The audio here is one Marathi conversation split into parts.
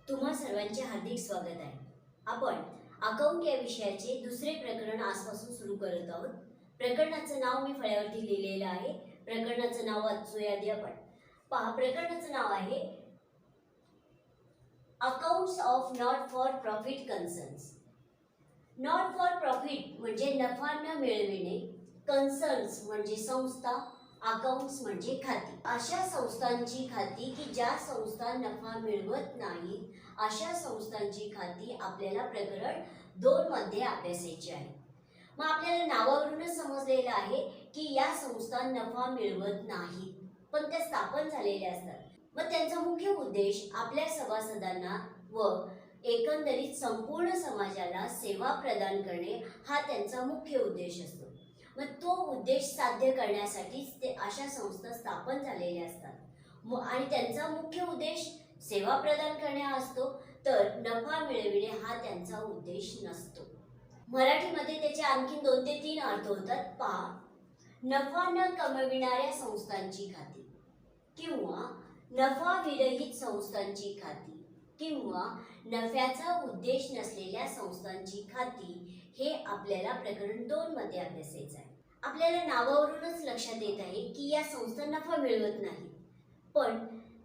तुम्हा सर्वांचे हार्दिक स्वागत आहे. आपण अकाउंट या विषयाचे दुसरे प्रकरण आजपासून सुरू करत आहोत. प्रकरणाचं नाव मी फळ्यावरती लिहिलेलं आहे. प्रकरणाचं नाव वाचूया आधी आपण. पहा, प्रकरणाचं नाव आहे accounts of not for profit concerns. Not for profit म्हणजे नफा न मिळविणे, कन्सर्न्स म्हणजे संस्था, अकाउंट्स म्हणजे खाती. अशा संस्थांची खाती की ज्या संस्था नफा मिळवत नाहीत, अशा संस्थांची खाती आपल्याला प्रकरण 2 मध्ये अभ्यासायची आहे. मग आपल्याला नावावरूनच समजलेलं आहे की या संस्था नफा मिळवत नाहीत, पण त्या स्थापन झालेल्या असतात. मग त्यांचा मुख्य उद्देश आपल्या सभासदांना व एकंदरीत संपूर्ण समाजाला सेवा प्रदान करणे हा त्यांचा मुख्य उद्देश असतो. मग तो उद्देश साध्य करण्यासाठीच ते अशा संस्था स्थापन झालेल्या असतात. आणि त्यांचा मुख्य उद्देश सेवा प्रदान करणे असतो, तर नफा मिळविणे हा त्यांचा उद्देश नसतो. मराठीमध्ये त्याचे आणखी 2 ते 3 अर्थ होतात. पहा, नफा न कमविणाऱ्या संस्थांची खाती, किंवा नफा विरहित संस्थांची खाती, किंवा नफ्याचा उद्देश नसलेल्या संस्थांची खाती, हे आपल्याला प्रकरण 2 मध्ये अभ्यासायचं आहे. आपल्याला नावावरूनच लक्षात येत आहे की या संस्था नफा मिळवत नाहीत, पण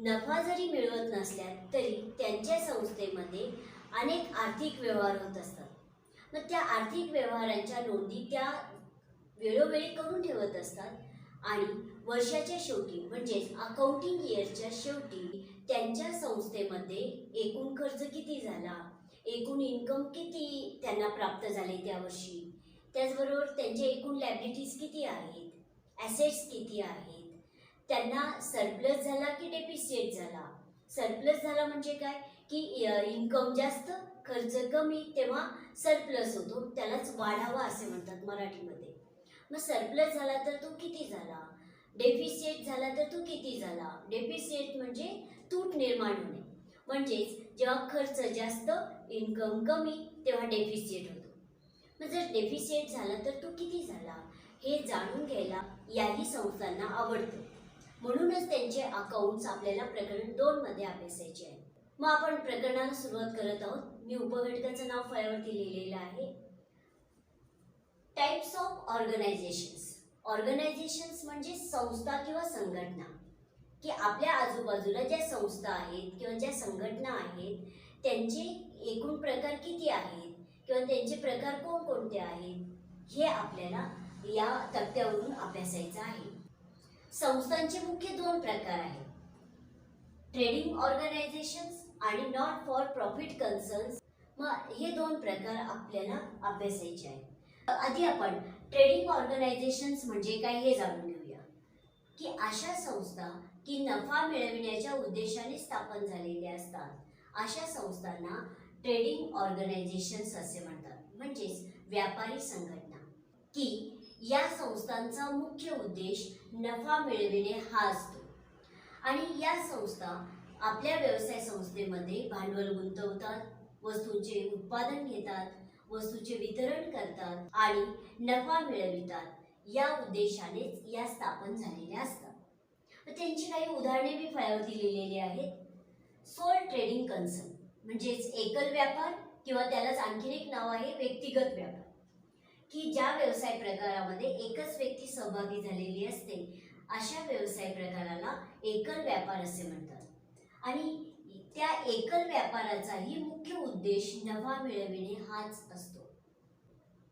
नफा जरी मिळवत नसल्या तरी त्यांच्या संस्थेमध्ये अनेक आर्थिक व्यवहार होत असतात. मग त्या आर्थिक व्यवहारांच्या नोंदी त्या वेळोवेळी करून ठेवत असतात, आणि वर्षाच्या शेवटी म्हणजेच अकाउंटिंग इयरच्या शेवटी त्यांच्या संस्थेमध्ये एकूण खर्च किती झाला, एकूण इन्कम किती त्यांना प्राप्त झाले त्या वर्षी, त्याचबरोबर त्यांचे एकूण लायबिलिटीज किती आहेत, ॲसेट्स किती आहेत, त्यांना सरप्लस झाला की डेफिसिट झाला. सरप्लस झाला म्हणजे काय की इन्कम जास्त खर्च कमी, तेव्हा सरप्लस होतो, त्यालाच वाढावा असे म्हणतात मराठीमध्ये. मग सरप्लस झाला तर तो किती झाला, डेफिसिट झाला तर तो किती झाला. डेफिसिट म्हणजे तूट निर्माण होणे, म्हणजेच जेव्हा खर्च जास्त इन्कम कमी तेव्हा डेफिसिट होतो. मग जर डेफिसिट झाला तर तो किती झाला हे जाणून घ्यायला याही संस्थांना आवडतं. म्हणूनच त्यांचे अकाउंट्स आपल्याला प्रकरण 2 मध्ये अभ्यासायचे आहे. मग आपण प्रकरणाला सुरुवात करत आहोत. मी उपघटकाचं नाव फळ्यावरती लिहिलेलं आहे. Types of organisations. ऑर्गनायझेशन्स म्हणजे संस्था किंवा संघटना, की आपल्या आजूबाजूला ज्या संस्था आहेत किंवा ज्या संघटना आहेत त्यांचे एकूण प्रकार किती आहेत किंवा त्यांचे प्रकार कोणकोणते आहेत हे आपल्याला या तक्त्यावरून अभ्यासायचं आहे. संस्थांचे मुख्य 2 प्रकार आहेत, ट्रेडिंग ऑर्गनायझेशन्स आणि नॉट फॉर प्रॉफिट कन्सर्न्स. मग हे 2 प्रकार आपल्याला अभ्यासायचे आहेत. आधी आपण ट्रेडिंग ऑर्गनायझेशन्स म्हणजे काय हे जाणून घेऊया. की अशा संस्था की नफा मिळविण्याच्या उद्देशाने स्थापन झालेल्या असतात, अशा संस्थांना ट्रेडिंग ऑर्गनायझेशन्स असे म्हणतात, म्हणजेच व्यापारी संघटना. की या संस्थांचा मुख्य उद्देश नफा मिळविणे हा असतो, आणि या संस्था आपल्या व्यवसाय संस्थेमध्ये भांडवल गुंतवतात, वस्तूंचे उत्पादन घेतात, वस्तूचे वितरण करतात आणि नफा मिळवितात. या उद्देशानेच या स्थापन झालेल्या असतात. त्यांची काही उदाहरणे मी फळ्यावरती लिहिलेली आहेत. सोल ट्रेडिंग कन्सर्न म्हणजेच एकल व्यापार, किंवा त्यालाच आणखीन एक नाव आहे व्यक्तिगत व्यापार, की ज्या व्यवसाय प्रकारामध्ये एकच व्यक्ती सहभागी झालेली असते अशा व्यवसाय प्रकाराला एकल व्यापार असे म्हणतात. आणि त्या एकल व्यापाराचाही मुख्य उद्देश नफा मिळविणे हाच असतो.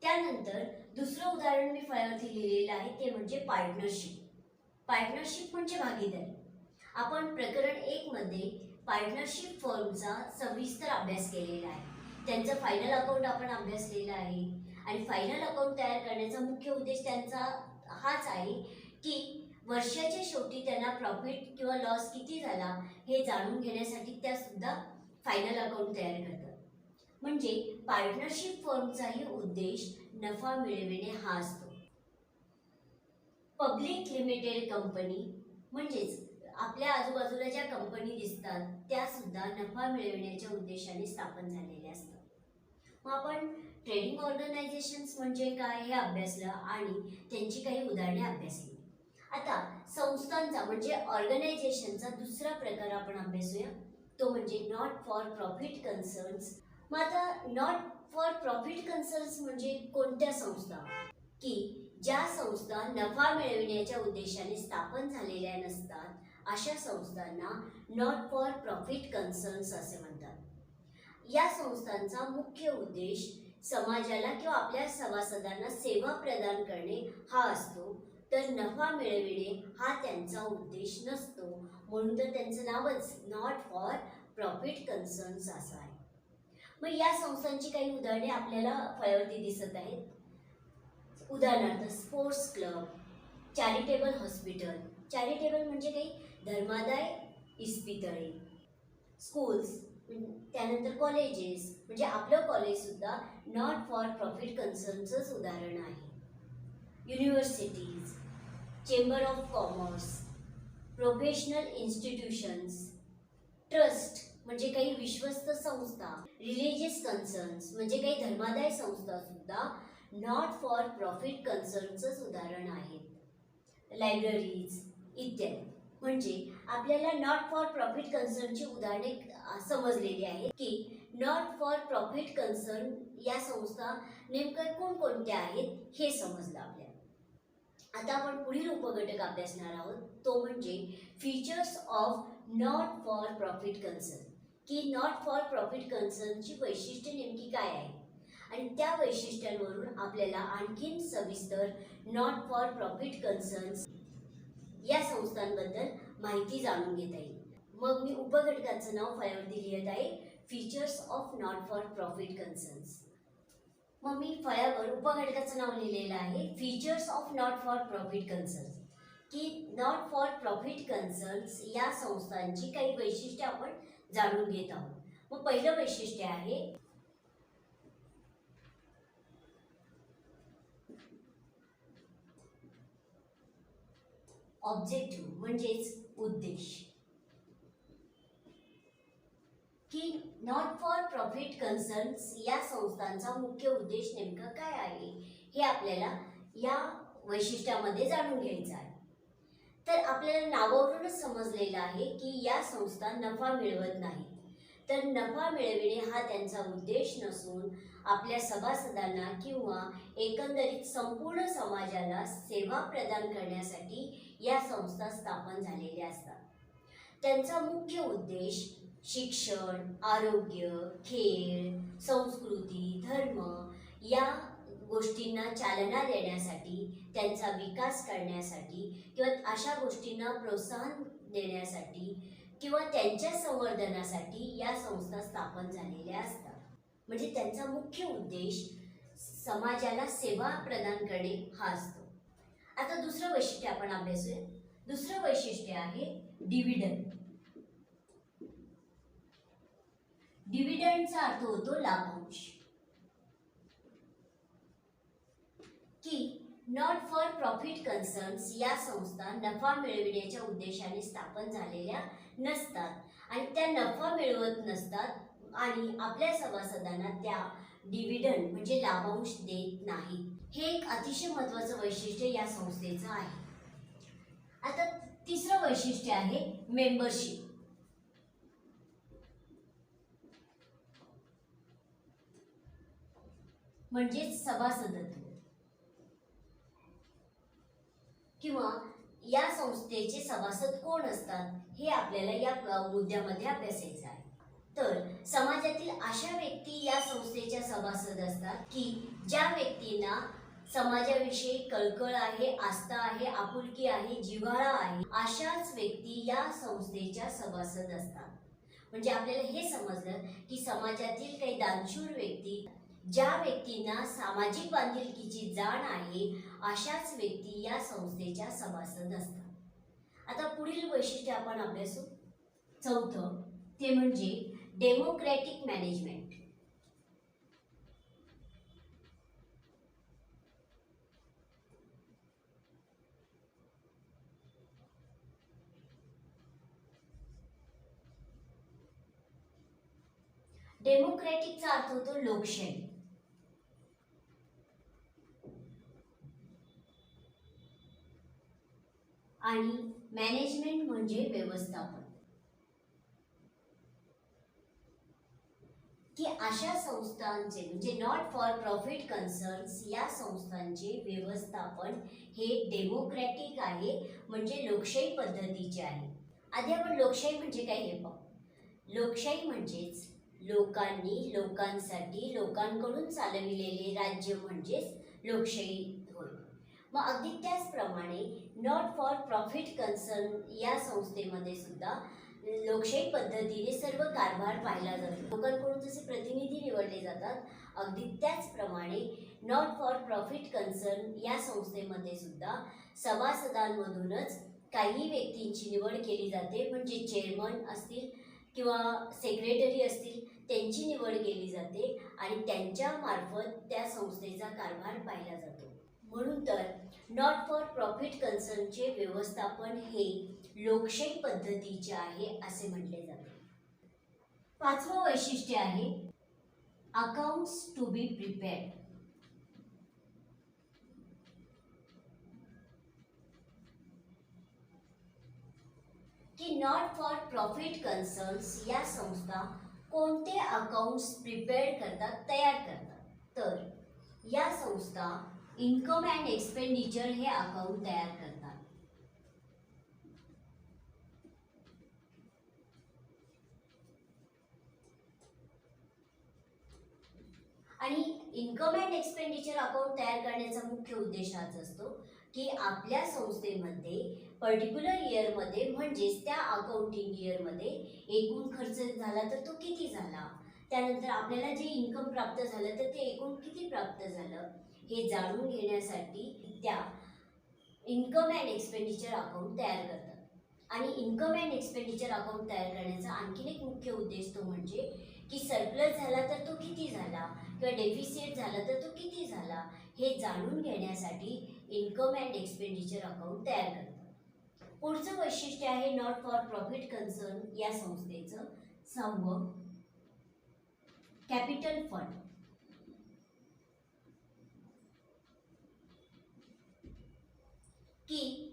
त्यानंतर दुसरं उदाहरण मी फळ्यावरती लिहिलेलं आहे, ते म्हणजे पार्टनरशिप. पार्टनरशिप म्हणजे भागीदारी. आपण प्रकरण 1 मध्ये पार्टनरशिप फर्मचा सविस्तर अभ्यास केलेला आहे. त्यांचं फायनल अकाउंट आपण अभ्यासलेलं आहे, आणि फायनल अकाउंट तयार करण्याचा मुख्य उद्देश त्यांचा हाच आहे की वर्षाच्या शेवटी त्यांना प्रॉफिट किंवा लॉस किती झाला हे जाणून घेण्यासाठी त्या सुद्धा फायनल अकाउंट तयार करतात. म्हणजे पार्टनरशिप फर्मचाही उद्देश नफा मिळविणे हा असतो. पब्लिक लिमिटेड कंपनी म्हणजेच आपल्या आजूबाजूला ज्या कंपनी दिसतात त्या सुद्धा नफा मिळविण्याच्या उद्देशाने स्थापन झालेल्या असतात. मग आपण ट्रेडिंग ऑर्गनायझेशन्स म्हणजे काय हे अभ्यासलं आणि त्यांची काही उदाहरणे अभ्यासली. आता संस्थांचा म्हणजे ऑर्गनायझेशनचा दुसरा प्रकार आपण अभ्यासूया, तो म्हणजे नॉट फॉर प्रॉफिट कन्सर्न्स. मग आता नॉट फॉर प्रॉफिट कन्सर्न्स म्हणजे कोणत्या संस्था? की ज्या संस्था नफा मिळविण्याच्या उद्देशाने स्थापन झालेल्या नसतात, अशा संस्थांना नॉट फॉर प्रॉफिट कन्सर्न्स असे म्हणतात. या संस्थांचा मुख्य उद्देश समाजाला किंवा आपल्या सभासदांना सेवा प्रदान करणे हा असतो, तर नफा मिळविणे हा त्यांचा उद्देश नसतो. म्हणून तर त्यांचं नावच नॉट फॉर प्रॉफिट कन्सर्न्स असं आहे. मग या संस्थांची काही उदाहरणे आपल्याला फळ्यावरती दिसत आहेत. उदाहरणार्थ sports club, charitable hospital. Charitable म्हणजे काही धर्मादाय इस्पितळे. स्कूल्स, त्यानंतर कॉलेजेस, म्हणजे आपलं कॉलेजसुद्धा नॉट फॉर प्रॉफिट कन्सर्नचंच उदाहरण आहे. Universities, chamber of commerce, professional institutions, trust म्हणजे काही विश्वस्त संस्था, रिलिजियस कन्सर्न्स म्हणजे काही धर्मादाय संस्था सुद्धा नॉट फॉर प्रॉफिट कन्सर्नचंच उदाहरण आहेत. लायब्ररीज इत्यादी. म्हणजे आपल्याला नॉट फॉर प्रॉफिट कन्सर्नची उदाहरणे समजलेली आहेत की नॉट फॉर प्रॉफिट कन्सर्न या संस्था नेमक्या कोणकोणत्या आहेत हे समजलं आपल्याला. आता आपण पुढील उपघटक अभ्यासणार आहोत, तो म्हणजे features of not for profit concern. की नॉट फॉर प्रॉफिट कन्सर्नची वैशिष्ट्ये नेमकी काय आहे आणि त्या वैशिष्ट्यांवरून आपल्याला आणखीन सविस्तर नॉट फॉर प्रॉफिट कन्सर्न्स या संस्थांबद्दल माहिती जाणून घेता येईल. मग मी उपघटकाचं नाव फळ्यावरती लिहित आहे, features of not for profit concerns. मग मी फळ्यावर उपघटकाचं नाव लिहिलेलं आहे, features of not for profit concerns. की नॉट फॉर प्रॉफिट कन्सर्न्स या संस्थांची काही वैशिष्ट्ये आपण जाणून घेत आहोत. मग पहिलं वैशिष्ट्य आहे ऑब्जेक्टिव्ह म्हणजेच उद्देश. की नॉट फॉर प्रॉफिट कन्सर्न्स या संस्थांचा मुख्य उद्देश नेमका काय आहे हे आपल्याला या वैशिष्ट्यामध्ये जाणून घ्यायचं आहे. तर आपल्याला नावावरूनच समजलेलं आहे की या संस्था नफा मिळवत नाहीत, तर नफा मिळविणे हा त्यांचा उद्देश नसून आपल्या सभासदांना किंवा एकंदरीत संपूर्ण समाजाला सेवा प्रदान करण्यासाठी या संस्था स्थापन झालेल्या असतात. त्यांचा मुख्य उद्देश शिक्षण, आरोग्य, खेळ, संस्कृती, धर्म या गोष्टींना चालना देण्यासाठी, त्यांचा विकास करण्यासाठी किंवा अशा गोष्टींना प्रोत्साहन देण्यासाठी किंवा त्यांच्या संवर्धनासाठी या संस्था स्थापन झालेल्या असतात. म्हणजे त्यांचा मुख्य उद्देश समाजाला सेवा प्रदान करणे हा असतो. आता दुसरं वैशिष्ट्य आपण अभ्यासूया. दुसरं वैशिष्ट्य आहे डिव्हिडंड. डिव्हिडंडचा अर्थ होतो लाभांश. की नॉट फॉर प्रॉफिट कन्सर्न्स या संस्था नफा मिळविण्याच्या उद्देशाने स्थापन झालेल्या नसतात आणि त्या नफा मिळवत नसतात आणि आपल्या सभासदांना त्या डिव्हिडंड म्हणजे लाभांश देत नाहीत. हे एक अतिशय महत्त्वाचं वैशिष्ट्य या संस्थेचं आहे. आता तिसरं वैशिष्ट्य आहे मेंबरशिप. म्हणजेच सभासदत्व किंवा या संस्थेचे सभासद कोण असतात हे आपल्याला या मुद्द्यामध्ये अभ्यासायचं आहे. तर समाजातील अशा व्यक्ती या संस्थेच्या सभासद असतात की ज्या व्यक्तींना समाजाविषयी कळकळ आहे, आस्था आहे, आपुलकी आहे, जिव्हाळा आहे, अशाच व्यक्ती या संस्थेच्या सभासद असतात. म्हणजे आपल्याला हे समजलं की समाजातील काही दानशूर व्यक्ती, ज्या व्यक्तींना सामाजिक बांधिलकीची जाण आहे, अशाच व्यक्ती या संस्थेच्या सभासद असतात. आता पुढील वैशिष्ट्य आपण अभ्यासू. चौथं ते म्हणजे डेमोक्रॅटिक मॅनेजमेंट. डेमोक्रॅटिकचा अर्थ होतो लोकशाही आणि मॅनेजमेंट म्हणजे व्यवस्थापन. की अशा संस्थांचे म्हणजे नॉट फॉर प्रॉफिट कन्सर्न्स या संस्थांचे व्यवस्थापन हे डेमोक्रॅटिक आहे, म्हणजे लोकशाही पद्धतीचे आहे. आधी आपण लोकशाही म्हणजे काय हे पाहू. लोकशाही म्हणजेच लोकांनी लोकांसाठी लोकांकडून चालविलेले राज्य म्हणजेच लोकशाही होय. मग अगदी त्याचप्रमाणे नॉट फॉर प्रॉफिट कन्सर्न या संस्थेमध्ये सुद्धा लोकशाही पद्धतीने सर्व कारभार पाहिला जातो. लोकांकडून जसे प्रतिनिधी निवडले जातात, अगदी त्याचप्रमाणे नॉट फॉर प्रॉफिट कन्सर्न या संस्थेमध्ये सुद्धा सभासदांमधूनच काही व्यक्तींची निवड केली जाते, म्हणजे चेअरमन असतील किंवा सेक्रेटरी असतील त्यांची निवड केली जाते आणि त्यांच्या मार्फत त्या संस्थेचा कारभार पाहिला जातो. म्हणून तर नॉट फॉर प्रॉफिट कन्सर्नचे व्यवस्थापन हे लोकशाही पद्धतीचे आहे असे म्हटले जाते. पाचवं वैशिष्ट्य आहे अकाउंट्स टू बी प्रिपेअर्ड. की नॉट फॉर प्रॉफिट कन्सर्न्स या संस्था कोणते अकाउंट्स प्रिपेअर करतात, तयार करतात. तर या संस्था इन्कम अँड एक्सपेंडिचर हे अकाउंट तयार करतात. आणि इन्कम अँड एक्सपेंडिचर अकाउंट तयार करण्याचा मुख्य उद्देश हाच असतो की आपल्या संस्थेमध्ये पर्टिक्युलर इयरमध्ये म्हणजेच त्या अकाउंटिंग इयरमध्ये एकूण खर्च झाला तर तो किती झाला, त्यानंतर आपल्याला जे इन्कम प्राप्त झालं तर ते एकूण किती प्राप्त झालं हे जाणून घेण्यासाठी त्या इन्कम अँड एक्सपेंडिचर अकाउंट तयार करतात. आणि इन्कम अँड एक्सपेंडिचर अकाउंट तयार करण्याचा आणखीन एक मुख्य उद्देश तो म्हणजे की सरप्लस झाला तर तो किती झाला किंवा डेफिसिट झाला तर तो किती झाला हे जाणून घेण्यासाठी इन्कम अँड एक्सपेंडिचर अकाउंट तयार करतात. पुढचं वैशिष्ट्य आहे नॉट फॉर प्रॉफिट कन्सर्न या संस्थेचं 6वं कॅपिटल फंड. की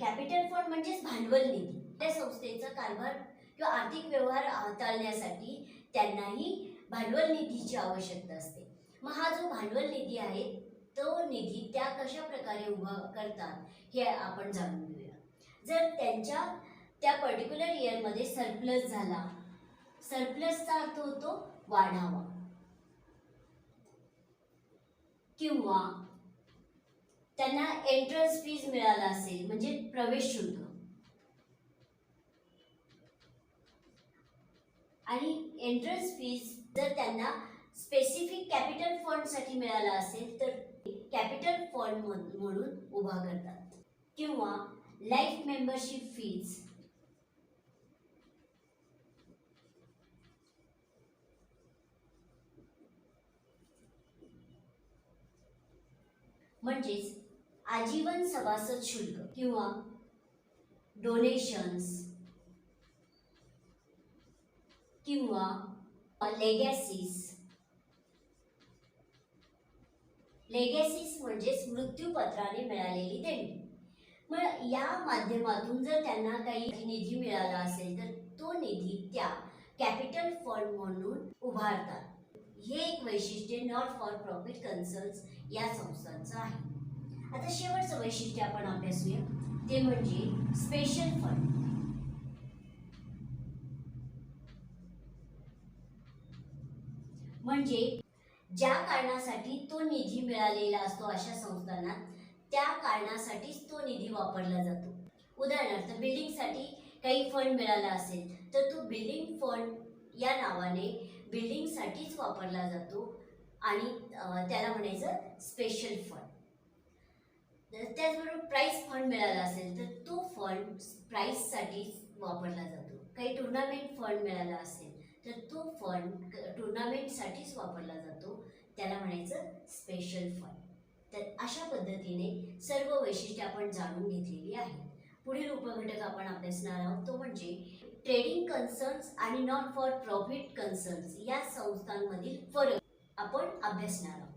कॅपिटल फंड म्हणजेच भांडवल निधी. त्या संस्थेचा कारभार किंवा आर्थिक व्यवहार हाताळण्यासाठी त्यांनाही भांडवल निधीची आवश्यकता असते. मग हा जो भांडवल निधी आहे तो निधी त्या कशा प्रकारे उभा करतात हे आपण जाणून घेऊया. जर त्यांच्या त्या पर्टिक्युलर इयरमध्ये सरप्लस झाला, सरप्लसचा अर्थ होतो वाढावा, किंवा त्यांना एंट्रन्स फीज मिळाला असेल म्हणजे प्रवेश शुल्क, आणि एंट्रन्स फीज जर त्यांना स्पेसिफिक कॅपिटल फंडसाठी मिळाला असेल तर कॅपिटल फंड म्हणून उभा करतात. किंवा लाईफ मेंबरशिप फीज, म्हणजेच आजीवन सभासद शुल्क किंवा डोनेशन्स किंवा लेगॅसीज. लेगॅसीज म्हणजेच मृत्यूपत्राने मिळालेली देणगी. मग या माध्यमातून जर त्यांना काही निधी मिळाला असेल तर तो निधी त्या कॅपिटल फंड म्हणून उभारतात. हे एक वैशिष्ट्य नॉट फॉर प्रॉफिट कन्सर्न्स या संस्थांचं आहे. आता शेवटचं वैशिष्ट्य आपण अभ्यासूया, ते म्हणजे स्पेशल फंड. म्हणजे ज्या कारणासाठी तो निधी मिळालेला असतो अशा संस्थांना त्या कारणासाठीच तो निधी वापरला जातो. उदाहरणार्थ बिल्डिंगसाठी काही फंड मिळाला असेल तर तो बिल्डिंग फंड या नावाने बिल्डिंगसाठीच वापरला जातो आणि त्याला म्हणायचं स्पेशल फंड. त्याचबरोबर प्राइस फंड मिळाला असेल तर तो फंड प्राइससाठीच वापरला जातो. काही टुर्नामेंट फंड मिळाला असेल तर तो फंड टुर्नामेंटसाठीच वापरला जातो, त्याला म्हणायचं स्पेशल फंड. तर अशा पद्धतीने सर्व वैशिष्ट्ये आपण जाणून घेतलेली आहेत. पुढील उपघटक आपण अभ्यासणार आहोत तो म्हणजे ट्रेडिंग कन्सर्न्स आणि नॉट फॉर प्रॉफिट कन्सर्न्स या संस्थांमधील फरक आपण अभ्यासणार आहोत.